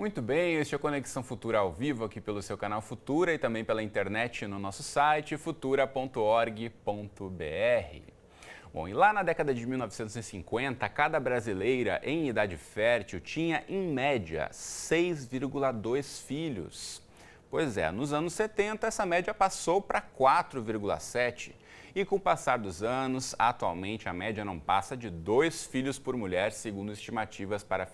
Muito bem, este é o Conexão Futura ao vivo aqui pelo seu canal Futura e também pela internet no nosso site futura.org.br. Bom, e lá na década de 1950, cada brasileira em idade fértil tinha, em média, 6,2 filhos. Pois é, nos anos 70, essa média passou para 4,7. E com o passar dos anos, atualmente a média não passa de 2 filhos por mulher, segundo estimativas para a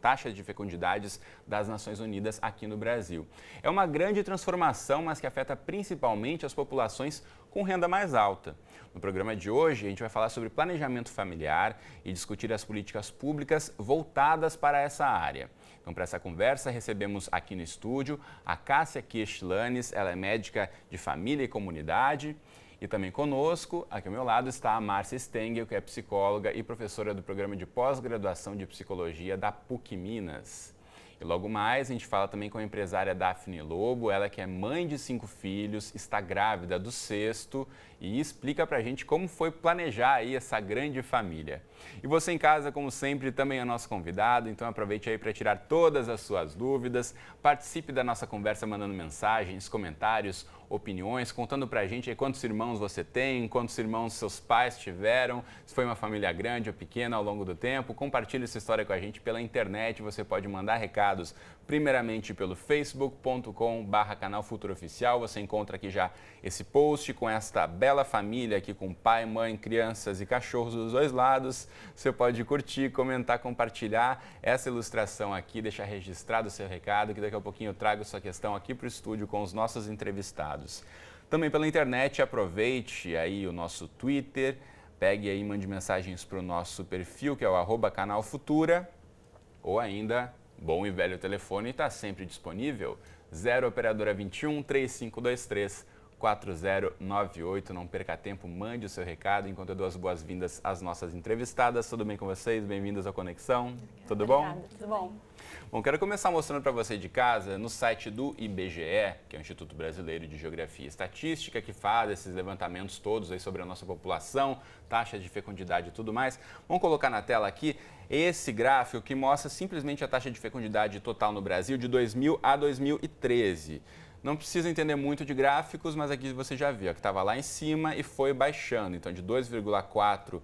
taxa de fecundidades das Nações Unidas aqui no Brasil. É uma grande transformação, mas que afeta principalmente as populações com renda mais alta. No programa de hoje, a gente vai falar sobre planejamento familiar e discutir as políticas públicas voltadas para essa área. Então, para essa conversa, recebemos aqui no estúdio a Cássia Kirchlanes, ela é médica de família e comunidade. E também conosco, aqui ao meu lado, está a Márcia Stengel, que é psicóloga e professora do programa de pós-graduação de psicologia da PUC Minas. E logo mais a gente fala também com a empresária Daphne Lobo, ela que é mãe de 5 filhos, está grávida do 6º e explica pra gente como foi planejar aí essa grande família. E você em casa, como sempre, também é nosso convidado, então aproveite aí para tirar todas as suas dúvidas, participe da nossa conversa mandando mensagens, comentários, opiniões, contando pra gente aí quantos irmãos você tem, quantos irmãos seus pais tiveram, se foi uma família grande ou pequena ao longo do tempo. Compartilhe essa história com a gente pela internet, você pode mandar recados primeiramente pelo facebook.com/canal Futura Oficial. Você encontra aqui já esse post com esta bela família aqui com pai, mãe, crianças e cachorros dos dois lados. Você pode curtir, comentar, compartilhar essa ilustração aqui, deixar registrado o seu recado, que daqui a pouquinho eu trago sua questão aqui para o estúdio com os nossos entrevistados. Também pela internet, aproveite aí o nosso Twitter, pegue aí e mande mensagens para o nosso perfil, que é o @canal Futura, ou ainda, bom e velho telefone está sempre disponível, 0 operadora 21 3523 4098. Não perca tempo, mande o seu recado enquanto eu dou as boas-vindas às nossas entrevistadas. Tudo bem com vocês? Bem-vindas ao Conexão. Tudo bom? Obrigada, tudo bom. Bom, quero começar mostrando para você de casa, no site do IBGE, que é o Instituto Brasileiro de Geografia e Estatística, que faz esses levantamentos todos aí sobre a nossa população, taxa de fecundidade e tudo mais. Vamos colocar na tela aqui esse gráfico que mostra simplesmente a taxa de fecundidade total no Brasil de 2000 a 2013. Não precisa entender muito de gráficos, mas aqui você já viu, que estava lá em cima e foi baixando. Então, de 2,4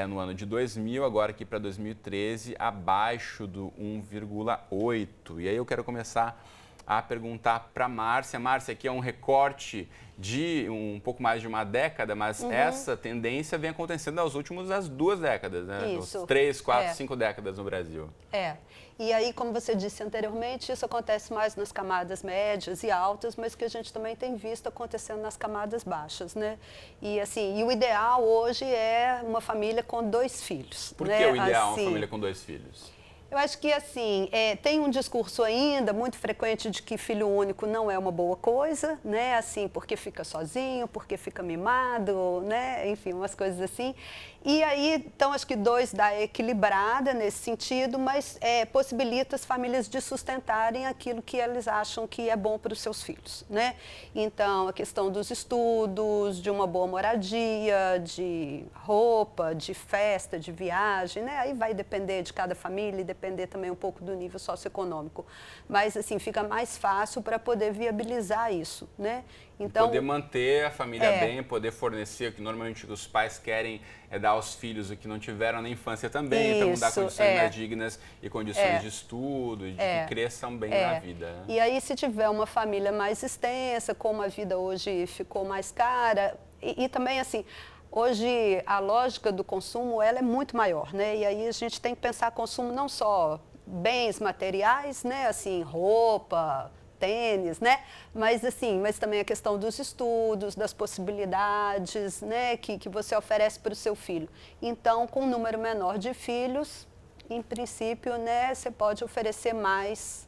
no ano de 2000, agora aqui para 2013, abaixo do 1,8. E aí eu quero começar a perguntar para a Márcia. Márcia, aqui é um recorte de um pouco mais de uma década, mas essa tendência vem acontecendo as 2 décadas, né? Isso. 3, 4, 5 décadas no Brasil. E aí, como você disse anteriormente, isso acontece mais nas camadas médias e altas, mas que a gente também tem visto acontecendo nas camadas baixas, né? E assim, o ideal hoje é uma família com 2 filhos. Por né? que o ideal é assim, uma família com 2 filhos? Eu acho que, assim, tem um discurso ainda muito frequente de que filho único não é uma boa coisa, né? Assim, porque fica sozinho, porque fica mimado, né? Enfim, umas coisas assim. E aí, então, acho que 2 dá equilibrada nesse sentido, mas possibilita as famílias de sustentarem aquilo que eles acham que é bom para os seus filhos, né? Então, a questão dos estudos, de uma boa moradia, de roupa, de festa, de viagem, né? Aí vai depender de cada família e depender também um pouco do nível socioeconômico. Mas, assim, fica mais fácil para poder viabilizar isso, né? Então, poder manter a família bem, poder fornecer o que normalmente os pais querem é dar aos filhos o que não tiveram na infância também, então dar condições mais dignas e condições de estudo, de que cresçam bem na vida. Né? E aí, se tiver uma família mais extensa, como a vida hoje ficou mais cara, e também assim, hoje a lógica do consumo ela é muito maior, né? E aí a gente tem que pensar consumo não só bens materiais, né? Assim, roupa, tênis, né? Mas assim, mas também a questão dos estudos, das possibilidades, né, que você oferece para o seu filho. Então, com um número menor de filhos, em princípio, né, você pode oferecer mais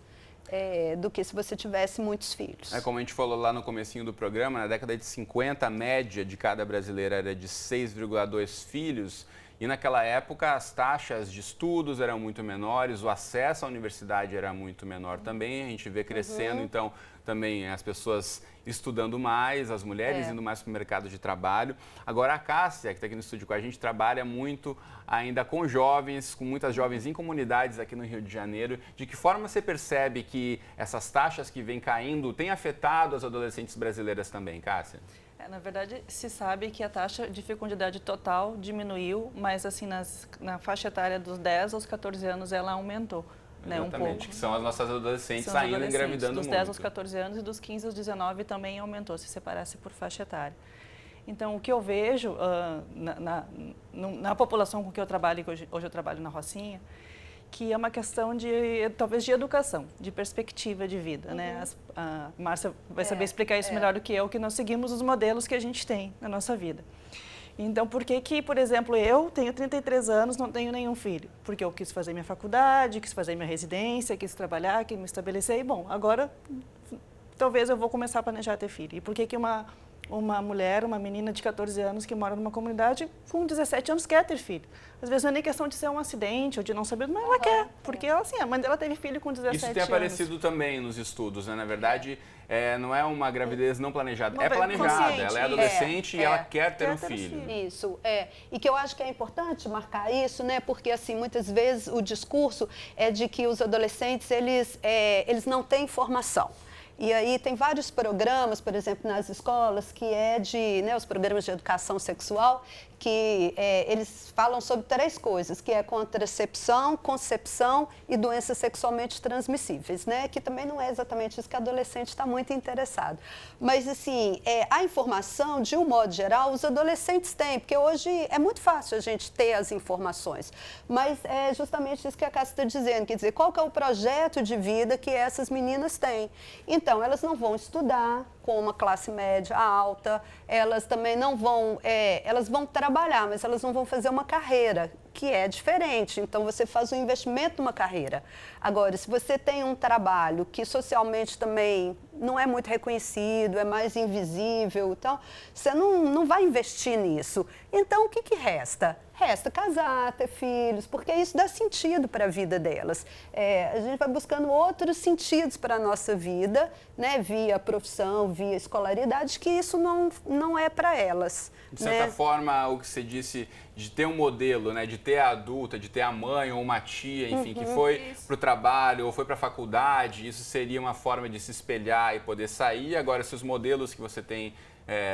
do que se você tivesse muitos filhos. Como a gente falou lá no comecinho do programa, na década de 50, a média de cada brasileira era de 6,2 filhos. E naquela época as taxas de estudos eram muito menores, o acesso à universidade era muito menor também. A gente vê crescendo, então, também as pessoas estudando mais, as mulheres indo mais para o mercado de trabalho. Agora a Cássia, que está aqui no estúdio com a gente, trabalha muito ainda com jovens, com muitas jovens em comunidades aqui no Rio de Janeiro. De que forma você percebe que essas taxas que vêm caindo têm afetado as adolescentes brasileiras também, Cássia? Na verdade, se sabe que a taxa de fecundidade total diminuiu, mas assim, na faixa etária dos 10 aos 14 anos ela aumentou. Exatamente, um pouco. que são as nossas adolescentes ainda engravidando muito. Dos 10 aos 14 anos e dos 15 aos 19 também aumentou, se separasse por faixa etária. Então, o que eu vejo na população com que eu trabalho, que hoje eu trabalho na Rocinha, que é uma questão talvez de educação, de perspectiva de vida, né? A Márcia vai saber explicar isso melhor do que eu, que nós seguimos os modelos que a gente tem na nossa vida. Então, por que, por exemplo, eu tenho 33 anos, não tenho nenhum filho? Porque eu quis fazer minha faculdade, quis fazer minha residência, quis trabalhar, quis me estabelecer, e bom, agora talvez eu vou começar a planejar ter filho. E por que uma mulher, uma menina de 14 anos que mora numa comunidade, com 17 anos quer ter filho? Às vezes não é nem questão de ser um acidente ou de não saber, mas ela quer, porque ela, assim, a mãe dela teve filho com 17 anos. Isso tem aparecido também nos estudos, né? Na verdade, não é uma gravidez não planejada, é planejada. Ela é adolescente e ela quer ter um filho. Isso, E que eu acho que é importante marcar isso, né? Porque, assim, muitas vezes o discurso é de que os adolescentes, eles não têm informação. E aí tem vários programas, por exemplo, nas escolas, que os programas de educação sexual, que eles falam sobre 3 coisas, que é contracepção, concepção e doenças sexualmente transmissíveis, né? Que também não é exatamente isso que o adolescente está muito interessado. Mas, assim, a informação, de um modo geral, os adolescentes têm, porque hoje é muito fácil a gente ter as informações. Mas é justamente isso que a Cássia está dizendo, quer dizer, qual que é o projeto de vida que essas meninas têm? Então, elas não vão estudar com uma classe média alta, elas também não vão, elas vão trabalhar, mas elas não vão fazer uma carreira, que é diferente. Então, você faz um investimento numa carreira. Agora, se você tem um trabalho que socialmente também não é muito reconhecido, é mais invisível, então, você não vai investir nisso. Então, o que resta? Resta casar, ter filhos, porque isso dá sentido para a vida delas. A gente vai buscando outros sentidos para a nossa vida, né, via profissão, via escolaridade, que isso não é para elas. De certa forma, o que você disse de ter um modelo, né, de ter a adulta, de ter a mãe ou uma tia, enfim, que foi para o trabalho ou foi para a faculdade, isso seria uma forma de se espelhar e poder sair. Agora, se os modelos que você tem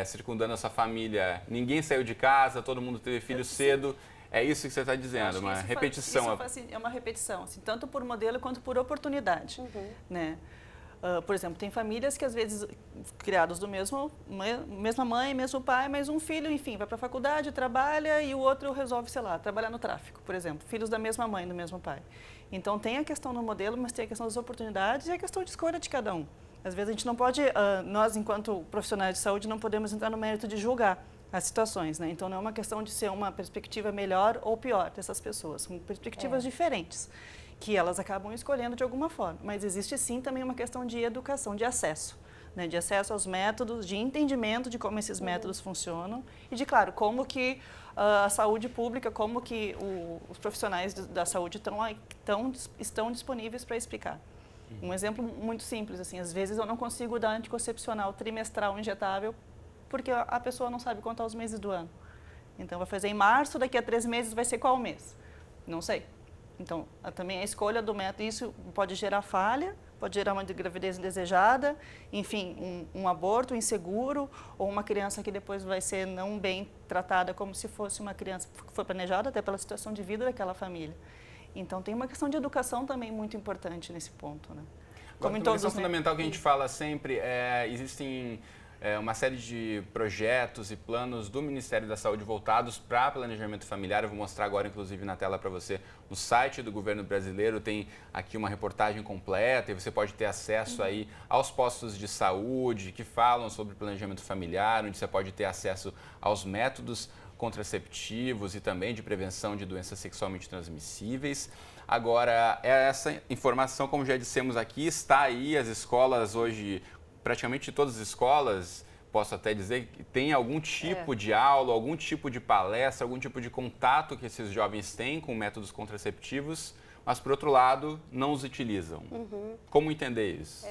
circundando a sua família, ninguém saiu de casa, todo mundo teve filho cedo, é isso que você está dizendo, uma repetição. É uma repetição, assim, tanto por modelo quanto por oportunidade, né? Por exemplo, tem famílias que às vezes criados do mesma mãe, mesmo pai, mas um filho, enfim, vai para a faculdade, trabalha e o outro resolve, sei lá, trabalhar no tráfico, por exemplo, filhos da mesma mãe, do mesmo pai. Então tem a questão do modelo, mas tem a questão das oportunidades e a questão de escolha de cada um. Às vezes a gente não pode, nós enquanto profissionais de saúde não podemos entrar no mérito de julgar as situações, né? Então não é uma questão de ser uma perspectiva melhor ou pior dessas pessoas, são perspectivas diferentes, que elas acabam escolhendo de alguma forma. Mas existe sim também uma questão de educação, de acesso, né? De acesso aos métodos, de entendimento de como esses métodos funcionam e de, claro, como que a saúde pública, como que os profissionais da saúde estão disponíveis para explicar. Um exemplo muito simples, assim, às vezes eu não consigo dar anticoncepcional trimestral injetável porque a pessoa não sabe contar os meses do ano. Então, vai fazer em março, daqui a 3 meses vai ser qual mês? Não sei. Então, também a escolha do método, isso pode gerar falha, pode gerar uma gravidez indesejada, enfim, um aborto inseguro, ou uma criança que depois vai ser não bem tratada como se fosse uma criança que foi planejada até pela situação de vida daquela família. Então, tem uma questão de educação também muito importante nesse ponto, né? Como em todos os fundamental que a gente fala sempre, existem uma série de projetos e planos do Ministério da Saúde voltados para planejamento familiar. Eu vou mostrar agora, inclusive, na tela para você, no site do governo brasileiro, tem aqui uma reportagem completa e você pode ter acesso aí aos postos de saúde que falam sobre planejamento familiar, onde você pode ter acesso aos métodos contraceptivos e também de prevenção de doenças sexualmente transmissíveis. Agora, essa informação, como já dissemos aqui, está aí, as escolas hoje, praticamente todas as escolas, posso até dizer que tem algum tipo de aula, algum tipo de palestra, algum tipo de contato que esses jovens têm com métodos contraceptivos, mas, por outro lado, não os utilizam. Como entender isso?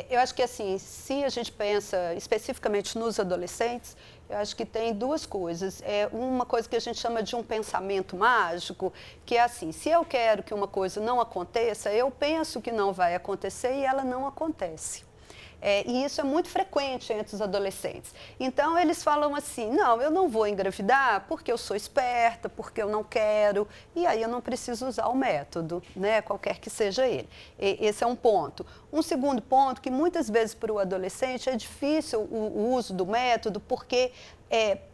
Eu acho que, assim, se a gente pensa especificamente nos adolescentes, eu acho que tem duas coisas. Uma coisa que a gente chama de um pensamento mágico, que é assim, se eu quero que uma coisa não aconteça, eu penso que não vai acontecer e ela não acontece. E isso é muito frequente entre os adolescentes. Então, eles falam assim, não, eu não vou engravidar porque eu sou esperta, porque eu não quero, e aí eu não preciso usar o método, né, qualquer que seja ele. Esse é um ponto. Um segundo ponto, que muitas vezes para o adolescente é difícil o uso do método, porque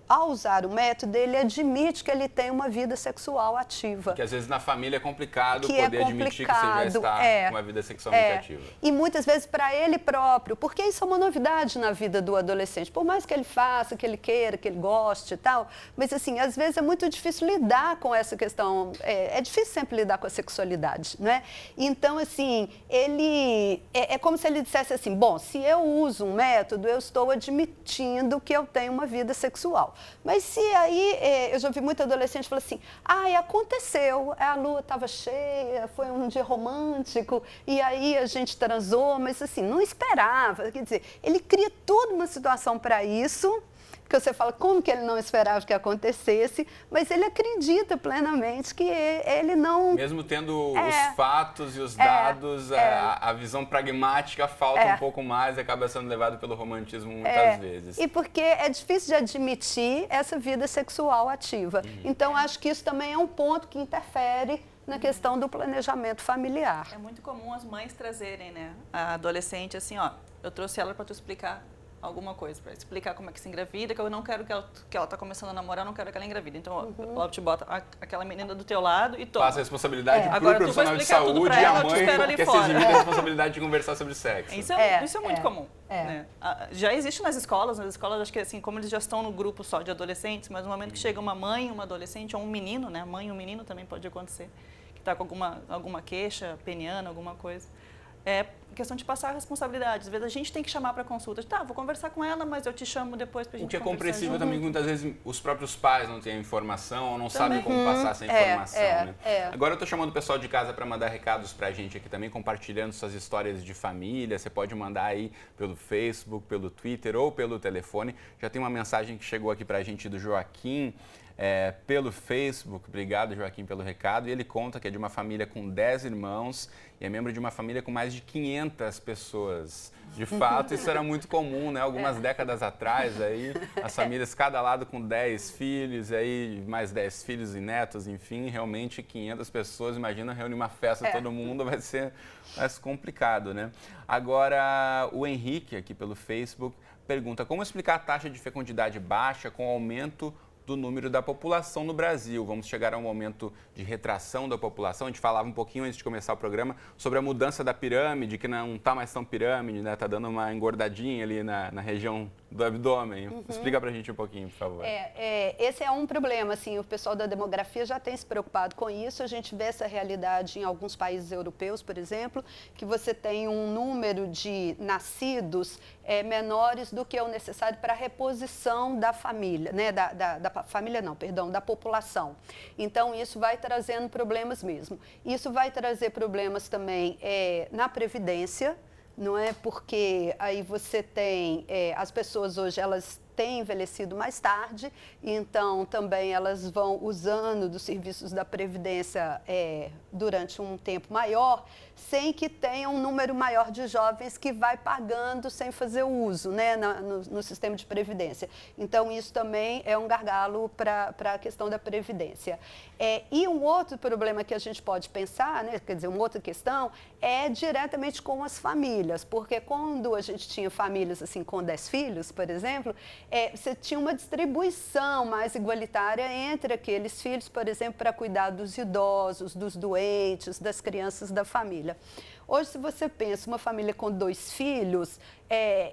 ao usar o método, ele admite que ele tem uma vida sexual ativa. Porque às vezes na família é complicado poder admitir que você já está com uma vida sexualmente ativa. E muitas vezes para ele próprio, porque isso é uma novidade na vida do adolescente. Por mais que ele faça, que ele queira, que ele goste e tal, mas assim, às vezes é muito difícil lidar com essa questão, é difícil sempre lidar com a sexualidade, não é? Então, assim, ele, é como se ele dissesse assim, bom, se eu uso um método, eu estou admitindo que eu tenho uma vida sexual. Mas se aí, eu já vi muito adolescente falar assim, aconteceu, a lua estava cheia, foi um dia romântico, e aí a gente transou, mas assim, não esperava. Quer dizer, ele cria toda uma situação para isso, que você fala como que ele não esperava que acontecesse, mas ele acredita plenamente que ele não... Mesmo tendo os fatos e os dados, a visão pragmática falta um pouco mais e acaba sendo levado pelo romantismo muitas vezes. E porque é difícil de admitir essa vida sexual ativa. Então, acho que isso também é um ponto que interfere na questão do planejamento familiar. É muito comum as mães trazerem, né, a adolescente assim, ó, eu trouxe ela para tu explicar alguma coisa, para explicar como é que se engravida, que eu não quero que ela está começando a namorar, eu não quero que ela engravide. Então, ela te bota aquela menina do teu lado e toma. Passa a responsabilidade pro profissional de saúde e a mãe que se eximir da responsabilidade de conversar sobre sexo. Isso é muito comum. Né? Já existe nas escolas acho que assim, como eles já estão no grupo só de adolescentes, mas no momento que chega uma mãe, uma adolescente ou um menino, né? Mãe e um menino também pode acontecer, que está com alguma queixa peniana, alguma coisa. É questão de passar a responsabilidade. Às vezes a gente tem que chamar para consulta. Tá, vou conversar com ela, mas eu te chamo depois para a gente conversar. O que é compreensível também, muitas vezes os próprios pais não têm a informação ou não sabem como passar essa informação. Né? Agora eu estou chamando o pessoal de casa para mandar recados para a gente aqui também, compartilhando suas histórias de família. Você pode mandar aí pelo Facebook, pelo Twitter ou pelo telefone. Já tem uma mensagem que chegou aqui para a gente do Joaquim. Pelo Facebook, obrigado Joaquim pelo recado, e ele conta que é de uma família com 10 irmãos e é membro de uma família com mais de 500 pessoas. De fato, isso era muito comum, né? Algumas décadas atrás, aí, as famílias, cada lado com 10 filhos, aí mais 10 filhos e netos, enfim, realmente 500 pessoas, imagina reunir uma festa todo mundo, vai ser mais complicado, né? Agora, o Henrique, aqui pelo Facebook, pergunta como explicar a taxa de fecundidade baixa com o aumento do número da população no Brasil. Vamos chegar a um momento de retração da população. A gente falava um pouquinho antes de começar o programa sobre a mudança da pirâmide, que não está mais tão pirâmide, né? Está dando uma engordadinha ali na região do abdômen. Explica pra gente um pouquinho, por favor. Esse é um problema, assim, o pessoal da demografia já tem se preocupado com isso. A gente vê essa realidade em alguns países europeus, por exemplo, que você tem um número de nascidos menores do que é o necessário para a reposição da família, né? Da população. Então, isso vai trazendo problemas mesmo. Isso vai trazer problemas também na previdência, não é? Porque aí você tem, as pessoas hoje, elas têm envelhecido mais tarde, então também elas vão usando dos serviços da Previdência durante um tempo maior, sem que tenha um número maior de jovens que vai pagando sem fazer uso, né, no sistema de Previdência. Então, isso também é um gargalo para a questão da Previdência. E um outro problema que a gente pode pensar, né, quer dizer, uma outra questão, é diretamente com as famílias, porque quando a gente tinha famílias assim com 10 filhos, por exemplo, você tinha uma distribuição mais igualitária entre aqueles filhos, por exemplo, para cuidar dos idosos, dos doentes, das crianças da família. Hoje, se você pensa uma família com 2 filhos,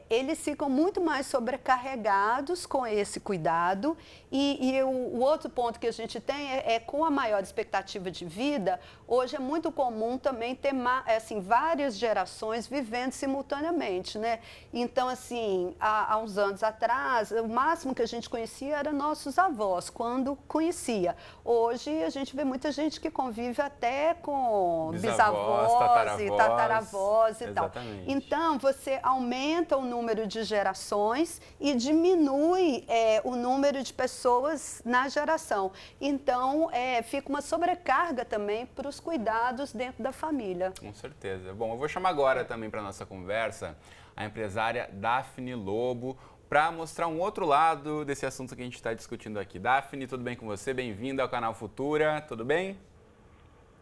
eles ficam muito mais sobrecarregados com esse cuidado e o outro ponto que a gente tem com a maior expectativa de vida, hoje é muito comum também ter assim, várias gerações vivendo simultaneamente, né? Então, assim, há uns anos atrás, o máximo que a gente conhecia era nossos avós, quando conhecia. Hoje, a gente vê muita gente que convive até com bisavós e tataravós e tal. Então, você aumenta o número de gerações e diminui o número de pessoas na geração. Então, fica uma sobrecarga também para os cuidados dentro da família. Com certeza. Bom, eu vou chamar agora também para a nossa conversa a empresária Daphne Lobo, para mostrar um outro lado desse assunto que a gente está discutindo aqui. Daphne, tudo bem com você? Bem-vinda ao canal Futura, tudo bem?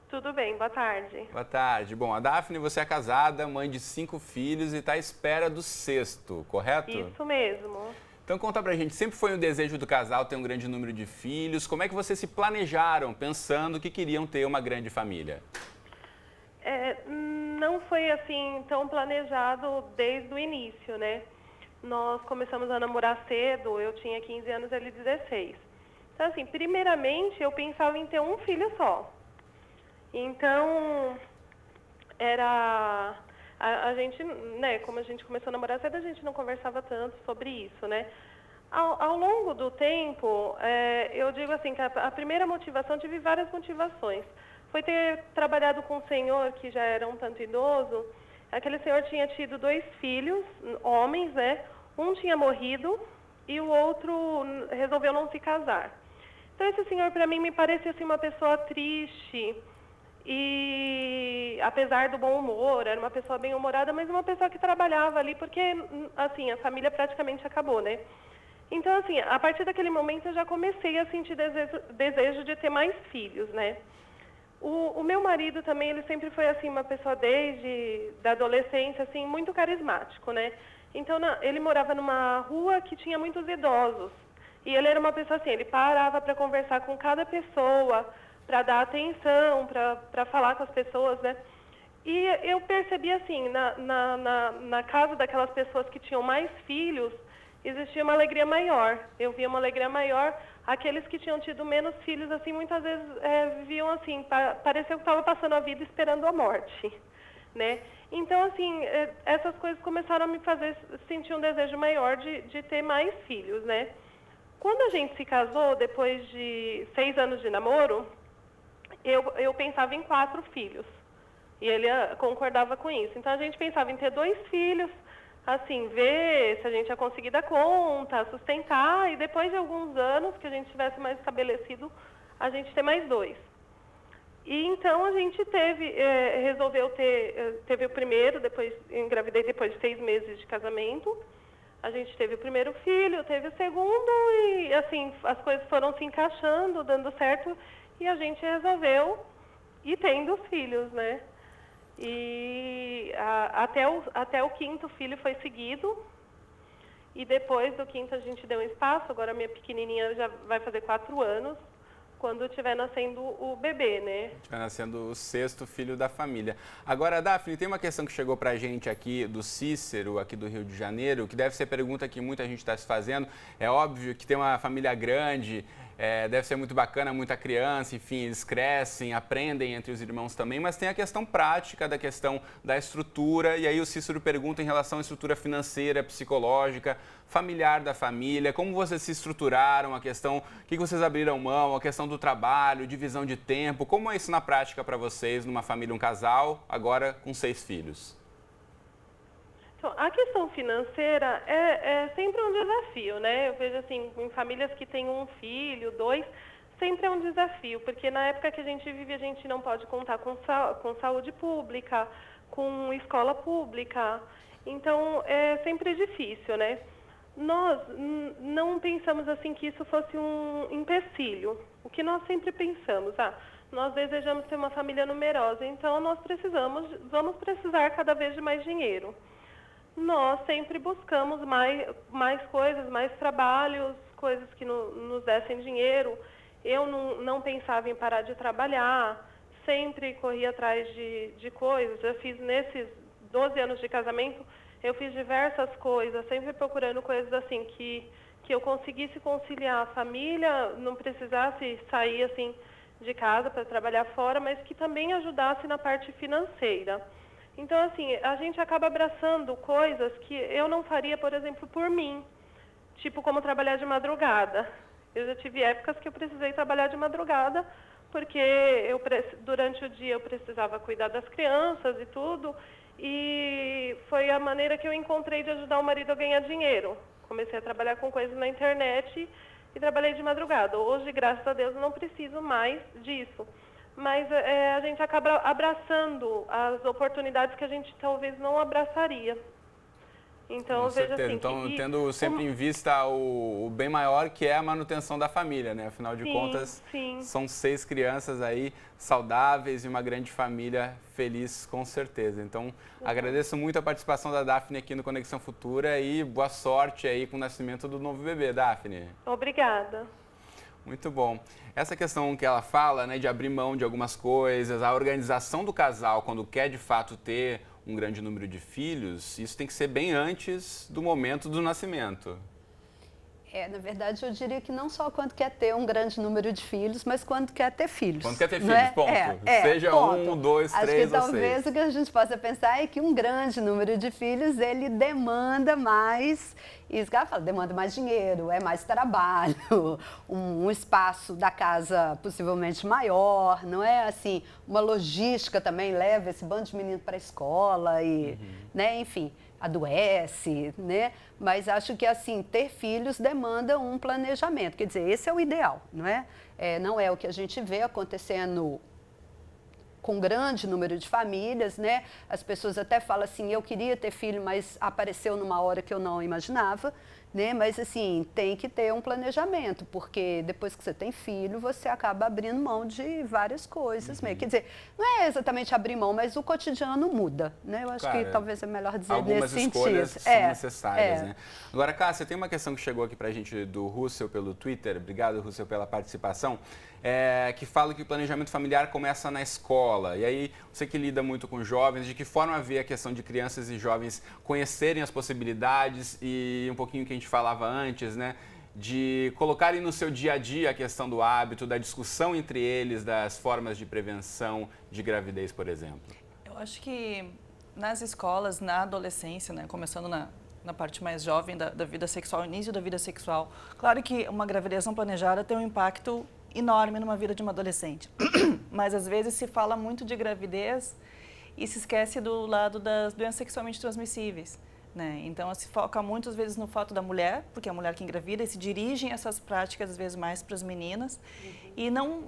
Tudo bem, boa tarde. Boa tarde. Bom, a Daphne, você é casada, mãe de 5 filhos e está à espera do 6º, correto? Isso mesmo. Então conta pra gente, sempre foi um desejo do casal ter um grande número de filhos, como é que vocês se planejaram pensando que queriam ter uma grande família? Não foi assim tão planejado desde o início, né? Nós começamos a namorar cedo, eu tinha 15 anos, ele 16. Então assim, primeiramente eu pensava em ter um filho só. Então, a gente, né, como a gente começou a namorar cedo, a gente não conversava tanto sobre isso, né? Ao longo do tempo, eu digo assim, que a primeira motivação, tive várias motivações. Foi ter trabalhado com um senhor que já era um tanto idoso. Aquele senhor tinha tido 2 filhos, homens, né? Um tinha morrido e o outro resolveu não se casar. Então, esse senhor, para mim, me parecia assim, uma pessoa triste. E apesar do bom humor, era uma pessoa bem humorada, mas uma pessoa que trabalhava ali, porque assim, a família praticamente acabou, né? Então, assim, a partir daquele momento eu já comecei a sentir desejo de ter mais filhos, né? O meu marido também, ele sempre foi assim, uma pessoa desde da adolescência, assim, muito carismático, né? Então, ele morava numa rua que tinha muitos idosos. E ele era uma pessoa assim, ele parava para conversar com cada pessoa, para dar atenção, para falar com as pessoas, né? E eu percebi assim, na casa daquelas pessoas que tinham mais filhos, existia uma alegria maior. Eu via uma alegria maior. Aqueles que tinham tido menos filhos, assim, muitas vezes viam assim, parecia que estava passando a vida esperando a morte, né? Então, assim, essas coisas começaram a me fazer sentir um desejo maior de ter mais filhos, né? Quando a gente se casou, depois de 6 anos de namoro, eu pensava em 4 filhos. E ele concordava com isso. Então, a gente pensava em ter 2 filhos, assim, ver se a gente ia conseguir dar conta, sustentar, e depois de alguns anos que a gente tivesse mais estabelecido, a gente ter mais 2. E então, a gente resolveu teve o primeiro, depois engravidei depois de 6 meses de casamento. A gente teve o primeiro filho, teve o segundo, e assim, as coisas foram se encaixando, dando certo, e a gente resolveu ir tendo os filhos, né? E até o 5º filho foi seguido, e depois do 5º a gente deu um espaço. Agora a minha pequenininha já vai fazer 4 anos, quando estiver nascendo o bebê, né? Estiver nascendo o 6º filho da família. Agora, Daphne, tem uma questão que chegou pra gente aqui do Cícero, aqui do Rio de Janeiro, que deve ser pergunta que muita gente está se fazendo. É óbvio que tem uma família grande, deve ser muito bacana, muita criança, enfim, eles crescem, aprendem entre os irmãos também, mas tem a questão prática da questão da estrutura, e aí o Cícero pergunta em relação à estrutura financeira, psicológica, familiar da família, como vocês se estruturaram, a questão, o que vocês abriram mão, a questão do trabalho, divisão de tempo, como é isso na prática para vocês, numa família, um casal, agora com 6 filhos? Então, a questão financeira é sempre um desafio, né? Eu vejo assim, em famílias que têm 1 filho, 2, sempre é um desafio, porque na época que a gente vive, a gente não pode contar com saúde pública, com escola pública, então é sempre difícil, né? Nós não pensamos assim que isso fosse um empecilho. O que nós sempre pensamos, nós desejamos ter uma família numerosa, então nós vamos precisar cada vez de mais dinheiro. Nós sempre buscamos mais coisas, mais trabalhos, coisas que nos dessem dinheiro. Eu não pensava em parar de trabalhar, sempre corri atrás de coisas. Eu fiz nesses 12 anos de casamento, eu fiz diversas coisas, sempre procurando coisas assim que eu conseguisse conciliar a família, não precisasse sair assim de casa para trabalhar fora, mas que também ajudasse na parte financeira. Então, assim, a gente acaba abraçando coisas que eu não faria, por exemplo, por mim, tipo como trabalhar de madrugada. Eu já tive épocas que eu precisei trabalhar de madrugada, porque durante o dia eu precisava cuidar das crianças e tudo, e foi a maneira que eu encontrei de ajudar o marido a ganhar dinheiro. Comecei a trabalhar com coisas na internet e trabalhei de madrugada. Hoje, graças a Deus, não preciso mais disso. Mas a gente acaba abraçando as oportunidades que a gente talvez não abraçaria. Então, Com certeza. Assim, então, tendo sempre em vista o bem maior, que é a manutenção da família, né? Afinal de contas, são 6 crianças aí saudáveis e uma grande família feliz, com certeza. Então, agradeço muito a participação da Daphne aqui no Conexão Futura e boa sorte aí com o nascimento do novo bebê, Daphne. Obrigada. Muito bom. Essa questão que ela fala, né, de abrir mão de algumas coisas, a organização do casal quando quer de fato ter um grande número de filhos, isso tem que ser bem antes do momento do nascimento. Na verdade, eu diria que não só quando quer ter um grande número de filhos, mas quando quer ter filhos. Quando quer ter filhos, ponto. Seja ponto. 1, 2, 3 ou 6. Acho que talvez o que a gente possa pensar é que um grande número de filhos, ele demanda mais, isso que ela fala, demanda mais dinheiro, é mais trabalho, um espaço da casa possivelmente maior, não é assim, uma logística também leva esse bando de menino para a escola e, né, enfim, adoece, né? Mas acho que, assim, ter filhos demanda um planejamento. Quer dizer, esse é o ideal, não é? Não é o que a gente vê acontecendo com um grande número de famílias, né? As pessoas até falam assim, eu queria ter filho, mas apareceu numa hora que eu não imaginava, né? Mas, assim, tem que ter um planejamento, porque depois que você tem filho, você acaba abrindo mão de várias coisas mesmo. Quer dizer, não é exatamente abrir mão, mas o cotidiano muda, né? Eu acho que talvez é melhor dizer nesse sentido. Algumas escolhas são necessárias, né? Agora, Cássia, tem uma questão que chegou aqui pra gente do Russell pelo Twitter, obrigado, Russell, pela participação, que fala que o planejamento familiar começa na escola. E aí, você que lida muito com jovens, de que forma vê a questão de crianças e jovens conhecerem as possibilidades e um pouquinho que a gente falava antes, né? De colocarem no seu dia a dia a questão do hábito, da discussão entre eles, das formas de prevenção de gravidez, por exemplo. Eu acho que nas escolas, na adolescência, né, começando na parte mais jovem da vida sexual, início da vida sexual, claro que uma gravidez não planejada tem um impacto enorme numa vida de uma adolescente. Mas às vezes se fala muito de gravidez e se esquece do lado das doenças sexualmente transmissíveis, né? Então se foca muitas vezes no fato da mulher, porque é a mulher que engravida, e se dirigem essas práticas às vezes mais para as meninas, e não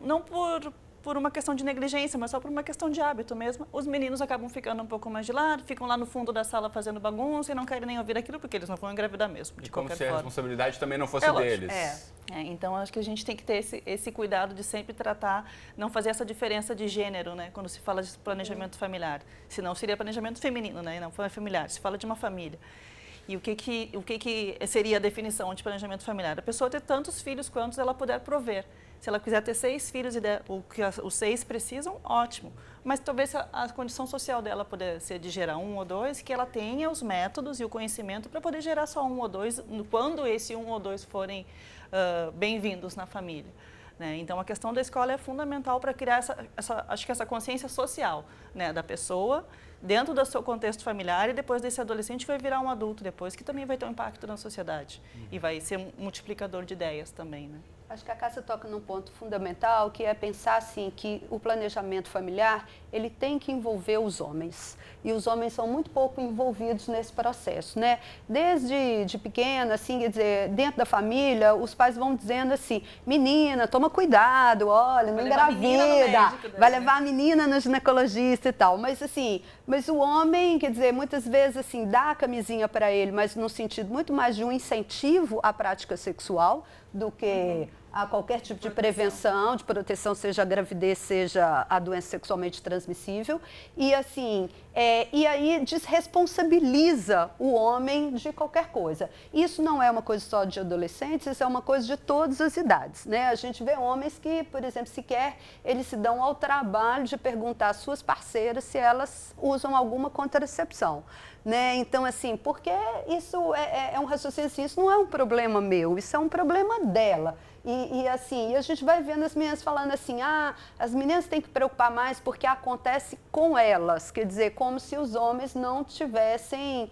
por uma questão de negligência, mas só por uma questão de hábito mesmo. Os meninos acabam ficando um pouco mais de lado, ficam lá no fundo da sala fazendo bagunça e não querem nem ouvir aquilo, porque eles não vão engravidar mesmo, de qualquer forma. Como se a responsabilidade também não fosse deles. Então, acho que a gente tem que ter esse cuidado de sempre tratar, não fazer essa diferença de gênero, né, quando se fala de planejamento familiar. Senão seria planejamento feminino, né, não familiar, se fala de uma família. E o que seria a definição de planejamento familiar? A pessoa ter tantos filhos quantos ela puder prover. Se ela quiser ter 6 filhos e o que os 6 precisam, ótimo. Mas talvez a condição social dela puder ser de gerar 1 ou 2, que ela tenha os métodos e o conhecimento para poder gerar só 1 ou 2, quando esse 1 ou 2 forem bem-vindos na família, né? Então, a questão da escola é fundamental para criar acho que essa consciência social, né, da pessoa, dentro do seu contexto familiar, e depois desse adolescente vai virar um adulto depois, que também vai ter um impacto na sociedade e vai ser um multiplicador de ideias também, né? Acho que a Cássia toca num ponto fundamental, que é pensar assim, que o planejamento familiar, ele tem que envolver os homens. E os homens são muito pouco envolvidos nesse processo, né? Desde de pequena, assim, quer dizer, dentro da família, os pais vão dizendo assim, menina, toma cuidado, olha, não engravida, vai levar a menina no ginecologista e tal. Mas assim, mas o homem, quer dizer, muitas vezes assim, dá a camisinha para ele, mas no sentido muito mais de um incentivo à prática sexual do que a qualquer tipo de prevenção, de proteção, seja a gravidez, seja a doença sexualmente transmissível. E assim, e aí desresponsabiliza o homem de qualquer coisa. Isso não é uma coisa só de adolescentes, isso é uma coisa de todas as idades, né? A gente vê homens que, por exemplo, sequer eles se dão ao trabalho de perguntar às suas parceiras se elas usam alguma contracepção. Né? Então, assim, porque isso é um raciocínio, assim, isso não é um problema meu, isso é um problema dela. E assim, a gente vai vendo as meninas falando assim, as meninas têm que preocupar mais porque acontece com elas, quer dizer, como se os homens não tivessem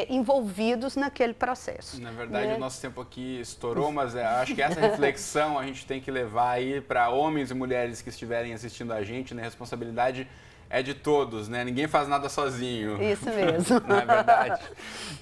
envolvidos naquele processo. Na verdade, né? O nosso tempo aqui estourou, mas acho que essa reflexão a gente tem que levar aí para homens e mulheres que estiverem assistindo a gente, né? A responsabilidade é de todos, né? Ninguém faz nada sozinho. Isso mesmo. Não é verdade?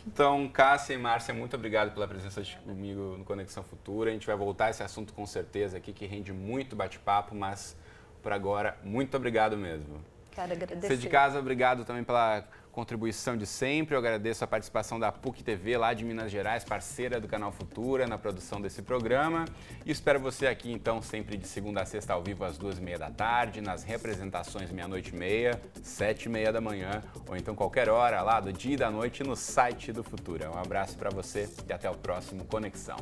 Então, Cássia e Márcia, muito obrigado pela presença comigo no Conexão Futura. A gente vai voltar a esse assunto com certeza aqui, que rende muito bate-papo, mas por agora, muito obrigado mesmo. Quero agradecer. Você de casa, obrigado também pela contribuição de sempre. Eu agradeço a participação da PUC TV, lá de Minas Gerais, parceira do Canal Futura, na produção desse programa. E espero você aqui, então, sempre de segunda a sexta, ao vivo, às 2h30 da tarde, nas representações 00:30, 7h30 da manhã, ou então qualquer hora lá do dia e da noite no site do Futura. Um abraço para você e até o próximo Conexão.